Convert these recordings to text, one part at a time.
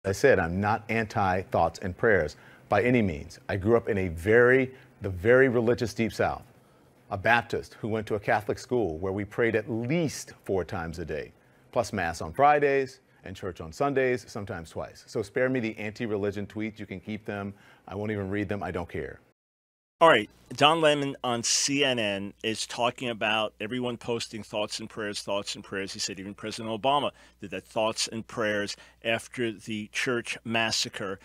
I said, I'm not anti-thoughts and prayers by any means. I grew up in the very religious Deep South, a Baptist who went to a Catholic school where we prayed at least 4 times a day, plus Mass on Fridays and church on Sundays, sometimes twice. So spare me the anti-religion tweets. You can keep them. I won't even read them. I don't care. All right, Don Lemon on CNN is talking about everyone posting thoughts and prayers, thoughts and prayers. He said even President Obama did that, thoughts and prayers after the church massacre.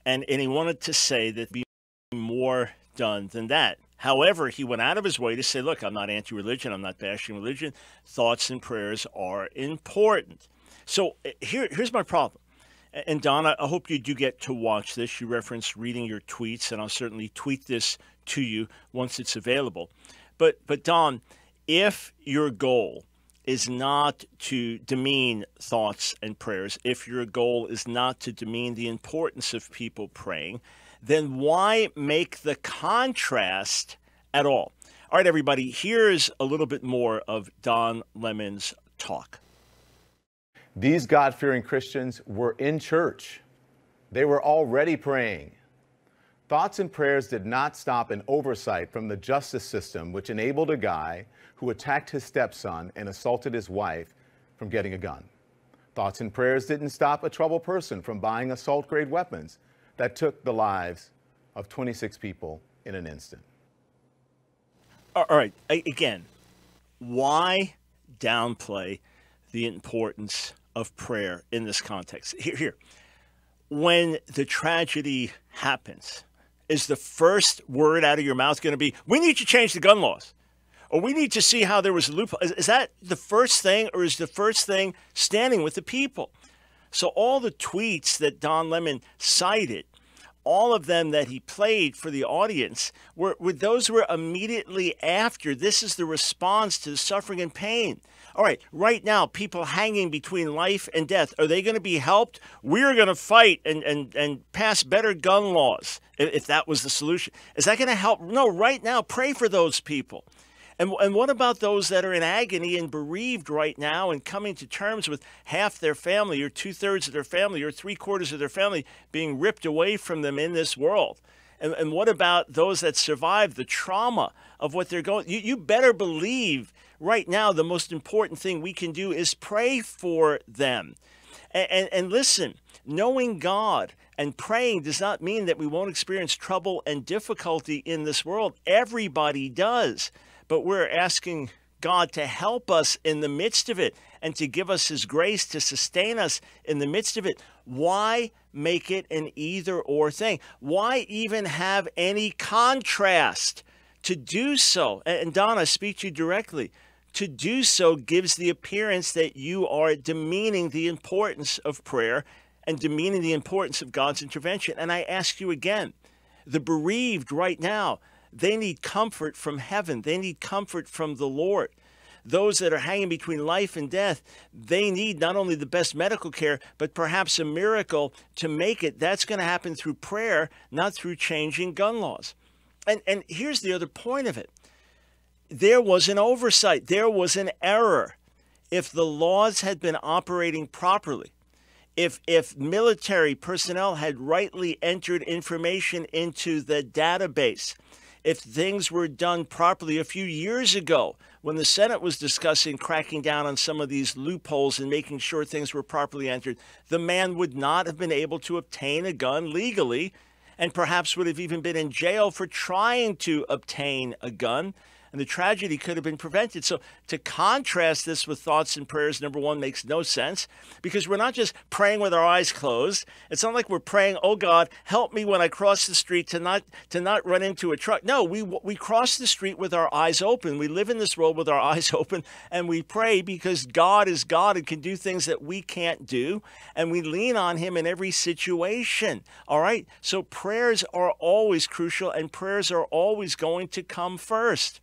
And he wanted to say that be more done than that. However, he went out of his way to say, look, I'm not anti-religion. I'm not bashing religion. Thoughts and prayers are important. So here's my problem. And Don, I hope you do get to watch this. You referenced reading your tweets, and I'll certainly tweet this to you once it's available. But Don, if your goal is not to demean thoughts and prayers, if your goal is not to demean the importance of people praying, then why make the contrast at all? All right, everybody, here's a little bit more of Don Lemon's talk. These God-fearing Christians were in church. They were already praying. Thoughts and prayers did not stop an oversight from the justice system, which enabled a guy who attacked his stepson and assaulted his wife from getting a gun. Thoughts and prayers didn't stop a troubled person from buying assault-grade weapons that took the lives of 26 people in an instant. All right, again, why downplay the importance of prayer in this context? Here. When the tragedy happens, is the first word out of your mouth going to be, we need to change the gun laws, or we need to see how there was a loophole? Is that the first thing, or is the first thing standing with the people? So all the tweets that Don Lemon cited, all of them that he played for the audience, were those were immediately after. This is the response to the suffering and pain. All right, right now, people hanging between life and death, are they going to be helped? We're going to fight and pass better gun laws, if that was the solution. Is that going to help? No, right now, pray for those people. And what about those that are in agony and bereaved right now and coming to terms with half their family or 2/3 of their family or 3/4 of their family being ripped away from them in this world? And what about those that survive the trauma of what they're going? You better believe right now the most important thing we can do is pray for them. And listen, knowing God and praying does not mean that we won't experience trouble and difficulty in this world. Everybody does. But we're asking God to help us in the midst of it and to give us his grace to sustain us in the midst of it. Why make it an either-or thing? Why even have any contrast? To do so, and Don, I speak to you directly, to do so gives the appearance that you are demeaning the importance of prayer and demeaning the importance of God's intervention. And I ask you again, the bereaved right now, they need comfort from heaven. They need comfort from the Lord. Those that are hanging between life and death, they need not only the best medical care, but perhaps a miracle to make it. That's going to happen through prayer, not through changing gun laws. And here's the other point of it. There was an oversight. There was an error. If the laws had been operating properly, if military personnel had rightly entered information into the database, if things were done properly a few years ago when the Senate was discussing cracking down on some of these loopholes and making sure things were properly entered, the man would not have been able to obtain a gun legally and perhaps would have even been in jail for trying to obtain a gun. And the tragedy could have been prevented. So to contrast this with thoughts and prayers, number one, makes no sense, because we're not just praying with our eyes closed. It's not like we're praying, oh God, help me when I cross the street to not run into a truck. No, we cross the street with our eyes open. We live in this world with our eyes open, and we pray because God is God and can do things that we can't do, and we lean on him in every situation. All right? So prayers are always crucial, and prayers are always going to come first.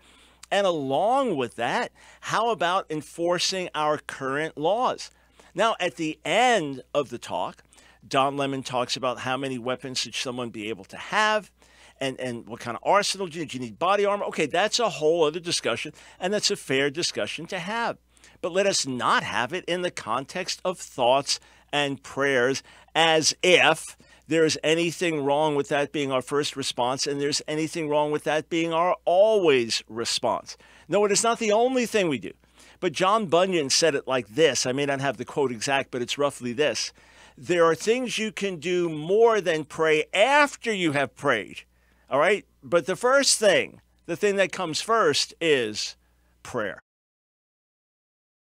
And along with that, how about enforcing our current laws? Now, at the end of the talk, Don Lemon talks about how many weapons should someone be able to have and what kind of arsenal do you need? Do you need body armor? Okay, that's a whole other discussion, and that's a fair discussion to have. But let us not have it in the context of thoughts and prayers as if there's anything wrong with that being our first response and there's anything wrong with that being our always response. No, it is not the only thing we do. But John Bunyan said it like this. I may not have the quote exact, but it's roughly this. There are things you can do more than pray after you have prayed. All right? But the thing that comes first is prayer.